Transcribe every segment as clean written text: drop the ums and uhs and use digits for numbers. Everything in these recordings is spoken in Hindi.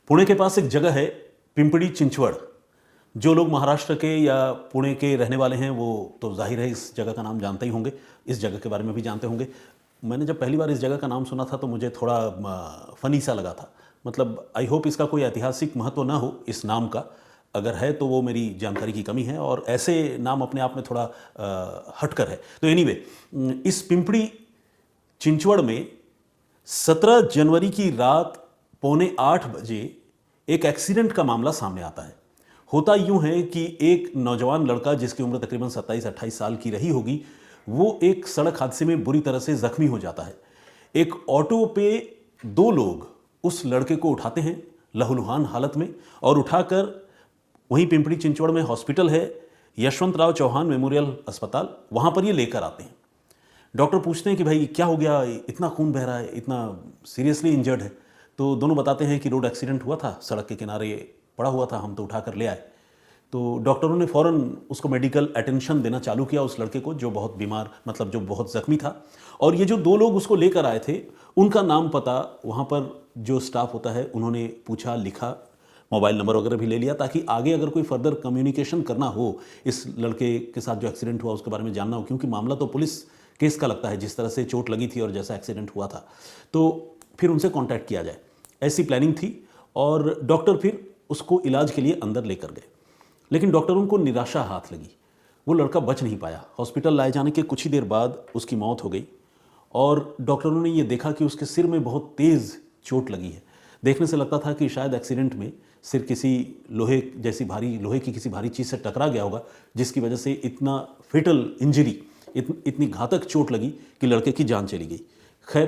पुणे के पास एक जगह है पिंपड़ी चिंचवड़। जो लोग महाराष्ट्र के या पुणे के रहने वाले हैं वो तो जाहिर है इस जगह का नाम जानते ही होंगे, इस जगह के बारे में भी जानते होंगे। मैंने जब पहली बार इस जगह का नाम सुना था तो मुझे थोड़ा फ़नी सा लगा था। मतलब आई होप इसका कोई ऐतिहासिक महत्व ना हो इस नाम का, अगर है तो वो मेरी जानकारी की कमी है और ऐसे नाम अपने आप में थोड़ा हटकर है। तो एनीवे, इस पिंपड़ी चिंचवड़ में 17 जनवरी की रात 7:45 एक एक्सीडेंट का मामला सामने आता है। होता यूं है कि एक नौजवान लड़का जिसकी उम्र तकरीबन 27-28 साल की रही होगी, वो एक सड़क हादसे में बुरी तरह से जख्मी हो जाता है। एक ऑटो पे दो लोग उस लड़के को उठाते हैं लहूलुहान हालत में और उठाकर वहीं पिंपड़ी चिंचवड़ में हॉस्पिटल है, यशवंतराव चौहान मेमोरियल अस्पताल, वहां पर ये लेकर आते हैं। डॉक्टर पूछते हैं कि भाई क्या हो गया, इतना खून बह रहा है, इतना सीरियसली इंजर्ड है। तो दोनों बताते हैं कि रोड एक्सीडेंट हुआ था, सड़क के किनारे पड़ा हुआ था, हम तो उठा कर ले आए। तो डॉक्टरों ने फ़ौरन उसको मेडिकल अटेंशन देना चालू किया उस लड़के को, जो बहुत बीमार, मतलब जो बहुत ज़ख्मी था। और ये जो दो लोग उसको लेकर आए थे, उनका नाम पता वहाँ पर जो स्टाफ होता है उन्होंने पूछा, लिखा, मोबाइल नंबर वगैरह भी ले लिया, ताकि आगे अगर कोई फर्दर कम्युनिकेशन करना हो इस लड़के के साथ जो एक्सीडेंट हुआ उसके बारे में जानना हो, क्योंकि मामला तो पुलिस केस का लगता है जिस तरह से चोट लगी थी और जैसा एक्सीडेंट हुआ था। तो फिर उनसे कांटेक्ट किया जाए, ऐसी प्लानिंग थी। और डॉक्टर फिर उसको इलाज के लिए अंदर लेकर गए, लेकिन डॉक्टरों को निराशा हाथ लगी। वो लड़का बच नहीं पाया। हॉस्पिटल लाए जाने के कुछ ही देर बाद उसकी मौत हो गई और डॉक्टरों ने ये देखा कि उसके सिर में बहुत तेज़ चोट लगी है। देखने से लगता था कि शायद एक्सीडेंट में सिर किसी लोहे की किसी भारी चीज़ से टकरा गया होगा, जिसकी वजह से इतना फेटल इंजरी, इतनी घातक चोट लगी कि लड़के की जान चली गई। खैर,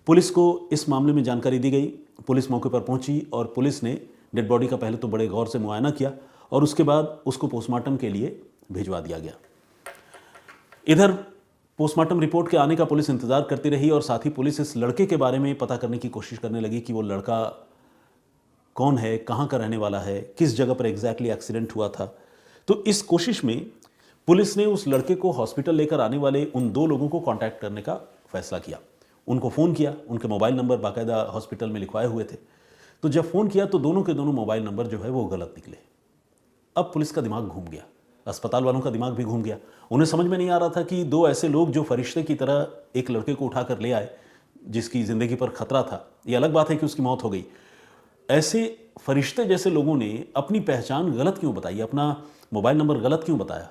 पुलिस को इस मामले में जानकारी दी गई। पुलिस मौके पर पहुंची और पुलिस ने डेड बॉडी का पहले तो बड़े गौर से मुआयना किया और उसके बाद उसको पोस्टमार्टम के लिए भिजवा दिया गया। इधर पोस्टमार्टम रिपोर्ट के आने का पुलिस इंतजार करती रही और साथ ही पुलिस इस लड़के के बारे में पता करने की कोशिश करने लगी कि वो लड़का कौन है, कहाँ का रहने वाला है, किस जगह पर एग्जैक्टली एक्सीडेंट हुआ था। तो इस कोशिश में पुलिस ने उस लड़के को हॉस्पिटल लेकर आने वाले उन दो लोगों को कांटेक्ट करने का फैसला किया। उनको फ़ोन किया, उनके मोबाइल नंबर बाकायदा हॉस्पिटल में लिखवाए हुए थे। तो जब फ़ोन किया तो दोनों के दोनों मोबाइल नंबर जो है वो गलत निकले। अब पुलिस का दिमाग घूम गया, अस्पताल वालों का दिमाग भी घूम गया। उन्हें समझ में नहीं आ रहा था कि दो ऐसे लोग जो फरिश्ते की तरह एक लड़के को उठाकर ले आए, जिसकी ज़िंदगी पर खतरा था, ये अलग बात है कि उसकी मौत हो गई, ऐसे फरिश्ते जैसे लोगों ने अपनी पहचान गलत क्यों बताई, अपना मोबाइल नंबर गलत क्यों बताया।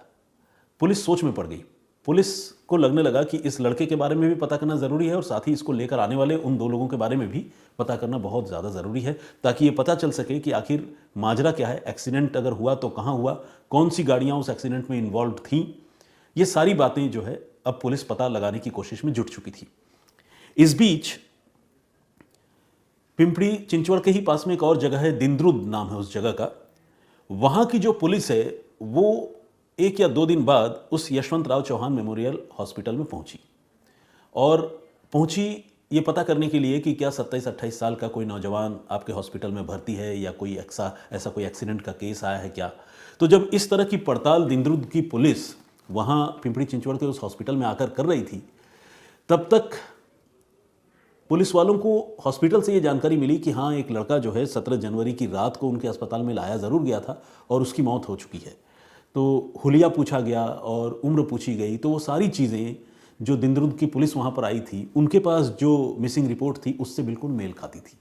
पुलिस सोच में पड़ गई। पुलिस को लगने लगा कि इस लड़के के बारे में भी पता करना ज़रूरी है और साथ ही इसको लेकर आने वाले उन दो लोगों के बारे में भी पता करना बहुत ज़्यादा ज़रूरी है, ताकि ये पता चल सके कि आखिर माजरा क्या है, एक्सीडेंट अगर हुआ तो कहाँ हुआ, कौन सी गाड़ियाँ उस एक्सीडेंट में इन्वॉल्व थीं। ये सारी बातें जो है अब पुलिस पता लगाने की कोशिश में जुट चुकी थी। इस बीच पिंपड़ी चिंचवड़ के ही पास में एक और जगह है, दिंद्रुद नाम है उस जगह का। वहाँ की जो पुलिस है वो 1 या 2 दिन बाद उस यशवंतराव चौहान मेमोरियल हॉस्पिटल में पहुंची और पहुंची ये पता करने के लिए कि क्या 27-28 साल का कोई नौजवान आपके हॉस्पिटल में भर्ती है या कोई ऐसा कोई एक्सीडेंट का केस आया है क्या। तो जब इस तरह की पड़ताल दिंद्रुद की पुलिस वहाँ पिंपड़ी चिंचवड़ के उस हॉस्पिटल में आकर कर रही थी, तब तक पुलिस वालों को हॉस्पिटल से ये जानकारी मिली कि हाँ, एक लड़का जो है 17 जनवरी की रात को उनके अस्पताल में लाया ज़रूर गया था और उसकी मौत हो चुकी है। तो हुलिया पूछा गया और उम्र पूछी गई, तो वो सारी चीज़ें जो दिंद्रुद की पुलिस वहाँ पर आई थी, उनके पास जो मिसिंग रिपोर्ट थी उससे बिल्कुल मेल खाती थी।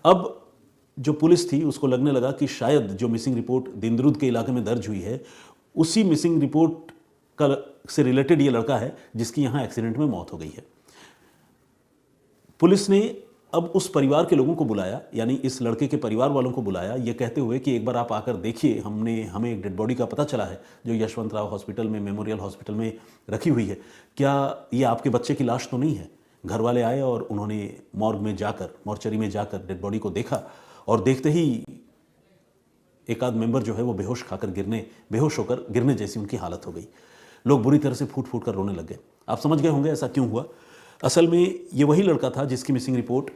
अब जो पुलिस थी उसको लगने लगा कि शायद जो मिसिंग रिपोर्ट दिंद्रुद के इलाके में दर्ज हुई है, उसी मिसिंग रिपोर्ट का से रिलेटेड ये लड़का है जिसकी यहाँ एक्सीडेंट में मौत हो गई है। पुलिस ने अब उस परिवार के लोगों को बुलाया, यानी इस लड़के के परिवार वालों को बुलाया, ये कहते हुए कि एक बार आप आकर देखिए, हमें एक डेड बॉडी का पता चला है जो यशवंतराव हॉस्पिटल में, मेमोरियल हॉस्पिटल में रखी हुई है। क्या ये आपके बच्चे की लाश तो नहीं है? घर वाले आए और उन्होंने मॉर्चरी में जाकर डेड बॉडी को देखा और देखते ही एक आध मेंबर जो है वो बेहोश होकर गिरने जैसी उनकी हालत हो गई। लोग बुरी तरह से फूट फूट कर रोने लग गए। आप समझ गए होंगे ऐसा क्यों हुआ। असल में ये वही लड़का था जिसकी मिसिंग रिपोर्ट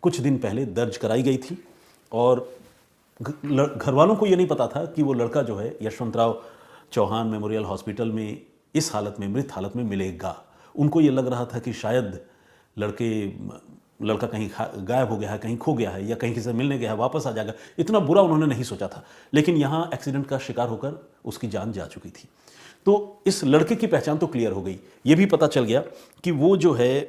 कुछ दिन पहले दर्ज कराई गई थी और घर वालों को ये नहीं पता था कि वो लड़का जो है यशवंतराव चौहान मेमोरियल हॉस्पिटल में इस हालत में, मृत हालत में मिलेगा। उनको ये लग रहा था कि शायद लड़का कहीं गायब हो गया है, कहीं खो गया है, या कहीं किसी से मिलने गया है, वापस आ जाएगा, इतना बुरा उन्होंने नहीं सोचा था। लेकिन यहाँ एक्सीडेंट का शिकार होकर उसकी जान जा चुकी थी। तो इस लड़के की पहचान तो क्लियर हो गई। ये भी पता चल गया कि वो जो है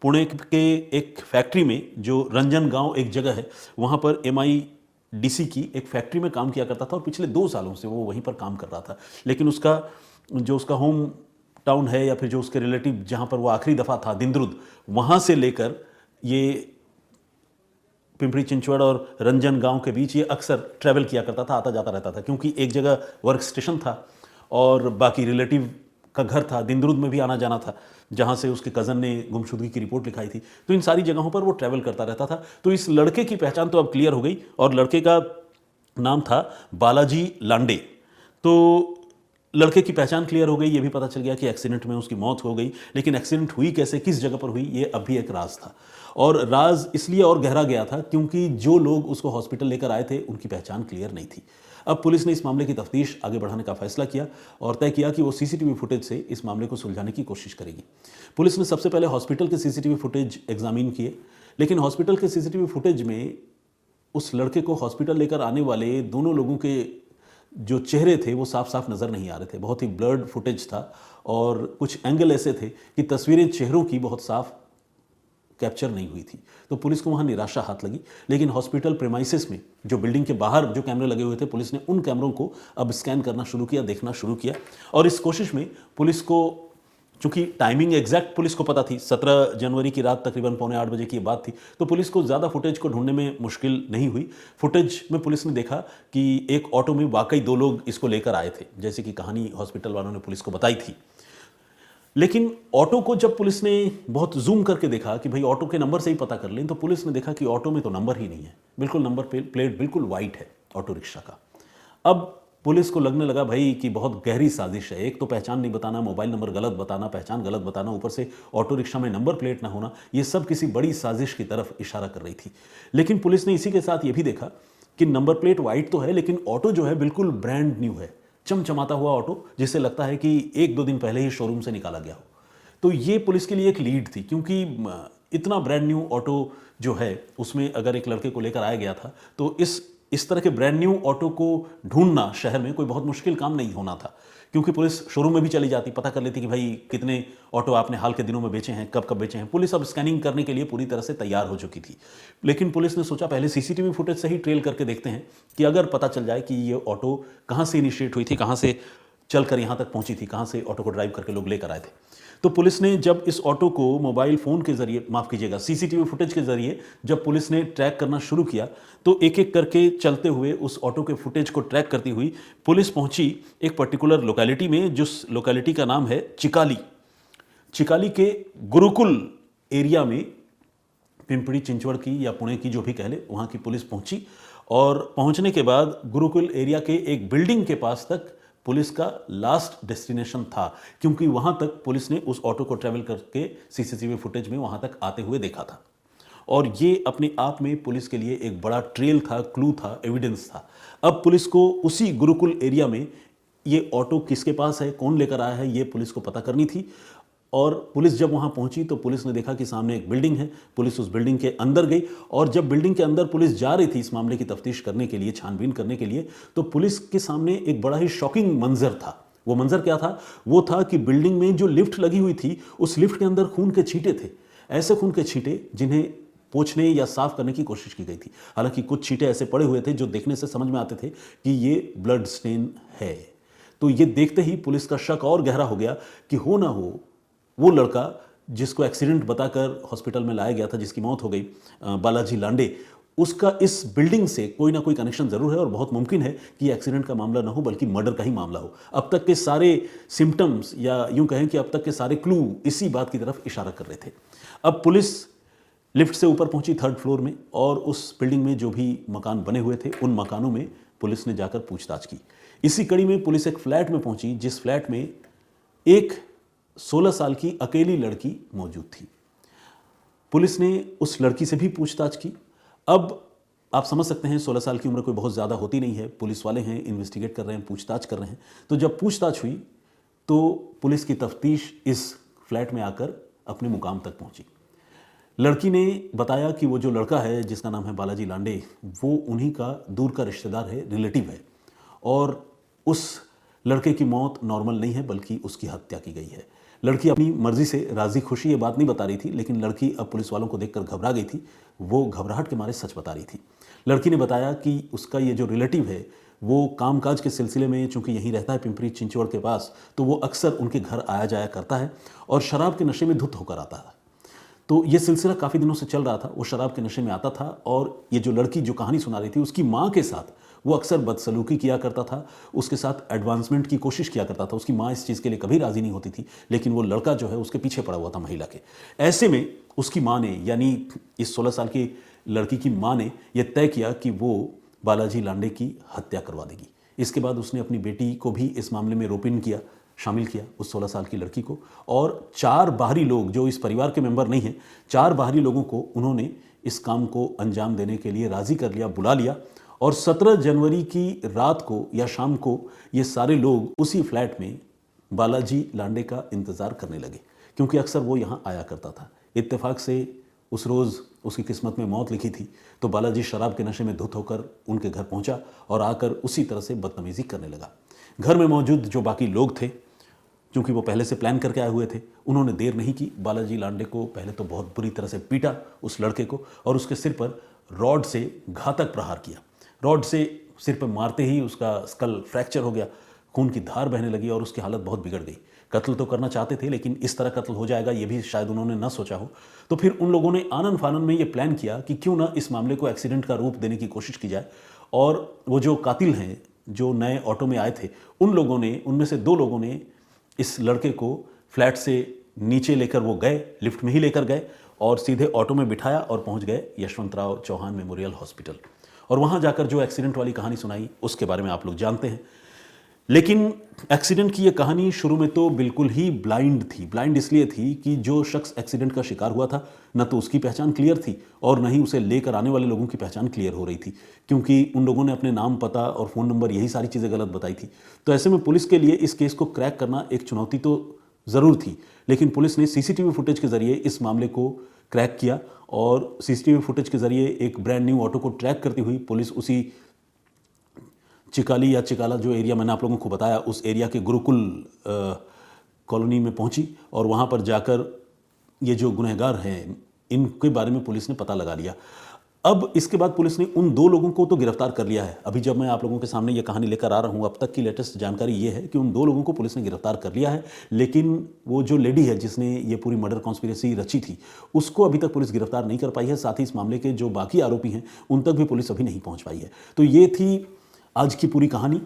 पुणे के एक फैक्ट्री में, जो रंजन गांव एक जगह है, वहाँ पर MIDC की एक फैक्ट्री में काम किया करता था और पिछले 2 सालों से वो वहीं पर काम कर रहा था। लेकिन उसका होम टाउन है, या फिर जो उसके रिलेटिव जहाँ पर वो आखिरी दफ़ा था, दिंद्रुद, वहाँ से लेकर ये पिंपरी चिंचवड़ और रंजन गांव के बीच ये अक्सर ट्रैवल किया करता था, आता जाता रहता था, क्योंकि एक जगह वर्क स्टेशन था और बाकी रिलेटिव का घर था। दिंद्रुद में भी आना जाना था, जहाँ से उसके कज़न ने गुमशुदगी की रिपोर्ट लिखाई थी। तो इन सारी जगहों पर वो ट्रैवल करता रहता था। तो इस लड़के की पहचान तो अब क्लियर हो गई, और लड़के का नाम था बालाजी लांडे। तो लड़के की पहचान क्लियर हो गई, ये भी पता चल गया कि एक्सीडेंट में उसकी मौत हो गई। लेकिन एक्सीडेंट हुई कैसे, किस जगह पर हुई, ये अब भी एक राज था। और राज इसलिए और गहरा गया था क्योंकि जो लोग उसको हॉस्पिटल लेकर आए थे उनकी पहचान क्लियर नहीं थी। अब पुलिस ने इस मामले की तफ्तीश आगे बढ़ाने का फैसला किया और तय किया कि वो CCTV फुटेज से इस मामले को सुलझाने की कोशिश करेगी। पुलिस ने सबसे पहले हॉस्पिटल के CCTV फुटेज एग्जामिन किए, लेकिन हॉस्पिटल के CCTV फुटेज में उस लड़के को हॉस्पिटल लेकर आने वाले दोनों लोगों के जो चेहरे थे वो साफ साफ नज़र नहीं आ रहे थे। बहुत ही ब्लर्ड फुटेज था और कुछ एंगल ऐसे थे कि तस्वीरें चेहरों की बहुत साफ कैप्चर नहीं हुई थी। तो पुलिस को वहाँ निराशा हाथ लगी। लेकिन हॉस्पिटल प्रेमाइसिस में जो बिल्डिंग के बाहर जो कैमरे लगे हुए थे, पुलिस ने उन कैमरों को अब स्कैन करना शुरू किया, देखना शुरू किया। और इस कोशिश में पुलिस को, चूंकि टाइमिंग एग्जैक्ट पुलिस को पता थी, 17 जनवरी की रात तकरीबन 7:45 बजे की बात थी, तो पुलिस को ज़्यादा फुटेज को ढूंढने में मुश्किल नहीं हुई। फुटेज में पुलिस ने देखा कि एक ऑटो में वाकई 2 लोग इसको लेकर आए थे, जैसे कि कहानी हॉस्पिटल वालों ने पुलिस को बताई थी। लेकिन ऑटो को जब पुलिस ने बहुत जूम करके देखा कि भाई ऑटो के नंबर से ही पता कर लें, तो पुलिस ने देखा कि ऑटो में तो नंबर ही नहीं है, बिल्कुल नंबर प्लेट बिल्कुल वाइट है ऑटो रिक्शा का। अब पुलिस को लगने लगा भाई कि बहुत गहरी साजिश है। एक तो पहचान नहीं बताना, मोबाइल नंबर गलत बताना, पहचान गलत बताना, ऊपर से ऑटो रिक्शा में नंबर प्लेट ना होना, ये सब किसी बड़ी साजिश की तरफ इशारा कर रही थी। लेकिन पुलिस ने इसी के साथ ये भी देखा कि नंबर प्लेट वाइट तो है, लेकिन ऑटो जो है बिल्कुल ब्रांड न्यू है, चमचमाता हुआ ऑटो, जिससे लगता है कि 1-2 दिन पहले ही शोरूम से निकाला गया हो। तो ये पुलिस के लिए एक लीड थी, क्योंकि इतना ब्रांड न्यू ऑटो जो है उसमें अगर एक लड़के को लेकर आया गया था, तो इस तरह के ब्रांड न्यू ऑटो को ढूंढना शहर में कोई बहुत मुश्किल काम नहीं होना था, क्योंकि पुलिस शोरूम में भी चली जाती, पता कर लेती कि भाई कितने ऑटो आपने हाल के दिनों में बेचे हैं, कब कब बेचे हैं। पुलिस अब स्कैनिंग करने के लिए पूरी तरह से तैयार हो चुकी थी। लेकिन पुलिस ने सोचा पहले CCTV फुटेज से ही ट्रेल करके देखते हैं कि अगर पता चल जाए कि ये ऑटो कहाँ से इनिशिएट हुई थी, कहाँ से चलकर यहाँ तक पहुँची थी, कहाँ से ऑटो को ड्राइव करके लोग लेकर आए थे। तो पुलिस ने जब इस ऑटो को मोबाइल फ़ोन के जरिए, माफ़ कीजिएगा, CCTV फुटेज के जरिए जब पुलिस ने ट्रैक करना शुरू किया, तो एक एक करके चलते हुए उस ऑटो के फुटेज को ट्रैक करती हुई पुलिस पहुंची एक पर्टिकुलर लोकेलिटी में, जिस लोकेलिटी का नाम है चिकाली। चिकाली के गुरुकुल एरिया में, पिंपरी चिंचवड़ की या पुणे की जो भी कह ले, वहाँ की पुलिस पहुंची। और पहुंचने के बाद गुरुकुल एरिया के एक बिल्डिंग के पास तक पुलिस का लास्ट डेस्टिनेशन था, क्योंकि वहां तक पुलिस ने उस ऑटो को ट्रैवल करके CCTV फुटेज में वहां तक आते हुए देखा था। और ये अपने आप में पुलिस के लिए एक बड़ा ट्रेल था, क्लू था, एविडेंस था। अब पुलिस को उसी गुरुकुल एरिया में ये ऑटो किसके पास है, कौन लेकर आया है, ये पुलिस को पता करनी थी। और पुलिस जब वहाँ पहुँची तो पुलिस ने देखा कि सामने एक बिल्डिंग है। पुलिस उस बिल्डिंग के अंदर गई, और जब बिल्डिंग के अंदर पुलिस जा रही थी इस मामले की तफ्तीश करने के लिए, छानबीन करने के लिए, तो पुलिस के सामने एक बड़ा ही शॉकिंग मंजर था। वो मंजर क्या था? वो था कि बिल्डिंग में जो लिफ्ट लगी हुई थी, उस लिफ्ट के अंदर खून के छींटे थे, ऐसे खून के छींटे जिन्हें पोंछने या साफ करने की कोशिश की गई थी। हालांकि कुछ छींटे ऐसे पड़े हुए थे जो देखने से समझ में आते थे कि ये ब्लड स्टेन है। तो ये देखते ही पुलिस का शक और गहरा हो गया कि हो ना हो वो लड़का जिसको एक्सीडेंट बताकर हॉस्पिटल में लाया गया था, जिसकी मौत हो गई, बालाजी लांडे, उसका इस बिल्डिंग से कोई ना कोई कनेक्शन जरूर है, और बहुत मुमकिन है कि एक्सीडेंट का मामला ना हो बल्कि मर्डर का ही मामला हो। अब तक के सारे सिम्टम्स, या यूं कहें कि अब तक के सारे क्लू इसी बात की तरफ इशारा कर रहे थे। अब पुलिस लिफ्ट से ऊपर पहुंची 3rd फ्लोर में, और उस बिल्डिंग में जो भी मकान बने हुए थे उन मकानों में पुलिस ने जाकर पूछताछ की। इसी कड़ी में पुलिस एक फ्लैट में पहुंची, जिस फ्लैट में एक 16 साल की अकेली लड़की मौजूद थी। पुलिस ने उस लड़की से भी पूछताछ की। अब आप समझ सकते हैं 16 साल की उम्र कोई बहुत ज़्यादा होती नहीं है। पुलिस वाले हैं, इन्वेस्टिगेट कर रहे हैं, पूछताछ कर रहे हैं। तो जब पूछताछ हुई तो पुलिस की तफ्तीश इस फ्लैट में आकर अपने मुकाम तक पहुंची। लड़की ने बताया कि वो जो लड़का है जिसका नाम है बालाजी लांडे, वो उन्हीं का दूर का रिश्तेदार है, रिलेटिव है, और उस लड़के की मौत नॉर्मल नहीं है बल्कि उसकी हत्या की गई है। लड़की अपनी मर्जी से राजी खुशी ये बात नहीं बता रही थी, लेकिन लड़की अब पुलिस वालों को देखकर घबरा गई थी। वो घबराहट के मारे सच बता रही थी। लड़की ने बताया कि उसका ये जो रिलेटिव है वो कामकाज के सिलसिले में, चूंकि यहीं रहता है पिंपरी चिंचवड़ के पास, तो वो अक्सर उनके घर आया जाया करता है और शराब के नशे में धुत होकर आता है। तो ये सिलसिला काफ़ी दिनों से चल रहा था। वो शराब के नशे में आता था और ये जो लड़की जो कहानी सुना रही थी, उसकी माँ के साथ वो अक्सर बदसलूकी किया करता था, उसके साथ एडवांसमेंट की कोशिश किया करता था। उसकी माँ इस चीज़ के लिए कभी राज़ी नहीं होती थी, लेकिन वो लड़का जो है उसके पीछे पड़ा हुआ था महिला के। ऐसे में उसकी माँ ने, यानी इस 16 साल की लड़की की माँ ने यह तय किया कि वो बालाजी लांडे की हत्या करवा देगी। इसके बाद उसने अपनी बेटी को भी इस मामले में रोपिन किया, शामिल किया, उस 16 साल की लड़की को, और 4 बाहरी लोग जो इस परिवार के मेंबर नहीं हैं, 4 बाहरी लोगों को उन्होंने इस काम को अंजाम देने के लिए राज़ी कर लिया, बुला लिया। और 17 जनवरी की रात को या शाम को ये सारे लोग उसी फ्लैट में बालाजी लांडे का इंतज़ार करने लगे, क्योंकि अक्सर वो यहाँ आया करता था। इत्तेफाक से उस रोज़ उसकी किस्मत में मौत लिखी थी, तो बालाजी शराब के नशे में धुत होकर उनके घर पहुंचा और आकर उसी तरह से बदतमीज़ी करने लगा। घर में मौजूद जो बाकी लोग थे, क्योंकि वो पहले से प्लान करके आए हुए थे, उन्होंने देर नहीं की। बालाजी लांडे को पहले तो बहुत बुरी तरह से पीटा, उस लड़के को, और उसके सिर पर रॉड से घातक प्रहार किया। रॉड से सिर पर मारते ही उसका स्कल फ्रैक्चर हो गया, खून की धार बहने लगी और उसकी हालत बहुत बिगड़ गई। कत्ल तो करना चाहते थे, लेकिन इस तरह कत्ल हो जाएगा ये भी शायद उन्होंने ना सोचा हो। तो फिर उन लोगों ने आनन फानन में ये प्लान किया कि क्यों ना इस मामले को एक्सीडेंट का रूप देने की कोशिश की जाए। और वो जो कातिल हैं, जो नए ऑटो में आए थे, उन लोगों ने, उनमें से 2 लोगों ने इस लड़के को फ्लैट से नीचे लेकर वो गए, लिफ्ट में ही लेकर गए और सीधे ऑटो में बिठाया और पहुंच गए यशवंतराव चौहान मेमोरियल हॉस्पिटल। और वहां जाकर जो एक्सीडेंट वाली कहानी सुनाई, उसके बारे में आप लोग जानते हैं। लेकिन एक्सीडेंट की ये कहानी शुरू में तो बिल्कुल ही ब्लाइंड थी। ब्लाइंड इसलिए थी कि जो शख्स एक्सीडेंट का शिकार हुआ था, न तो उसकी पहचान क्लियर थी और न ही उसे लेकर आने वाले लोगों की पहचान क्लियर हो रही थी, क्योंकि उन लोगों ने अपने नाम, पता और फ़ोन नंबर, यही सारी चीज़ें गलत बताई थी। तो ऐसे में पुलिस के लिए इस केस को क्रैक करना एक चुनौती तो ज़रूर थी, लेकिन पुलिस ने सीसीटीवी फुटेज के ज़रिए इस मामले को क्रैक किया और सीसीटीवी फुटेज के ज़रिए एक ब्रांड न्यू ऑटो को ट्रैक करती हुई पुलिस उसी चिकाली या चिकाला जो एरिया मैंने आप लोगों को बताया, उस एरिया के गुरुकुल कॉलोनी में पहुंची और वहां पर जाकर ये जो गुनहगार हैं इनके बारे में पुलिस ने पता लगा लिया। अब इसके बाद पुलिस ने उन 2 लोगों को तो गिरफ्तार कर लिया है। अभी जब मैं आप लोगों के सामने ये कहानी लेकर आ रहा हूँ, अब तक की लेटेस्ट जानकारी ये है कि उन 2 लोगों को पुलिस ने गिरफ्तार कर लिया है, लेकिन वो जो लेडी है जिसने ये पूरी मर्डर कॉन्स्पिरेसी रची थी, उसको अभी तक पुलिस गिरफ्तार नहीं कर पाई है। साथ ही इस मामले के जो बाकी आरोपी हैं उन तक भी पुलिस अभी नहीं पहुँच पाई है। तो ये थी आज की पूरी कहानी।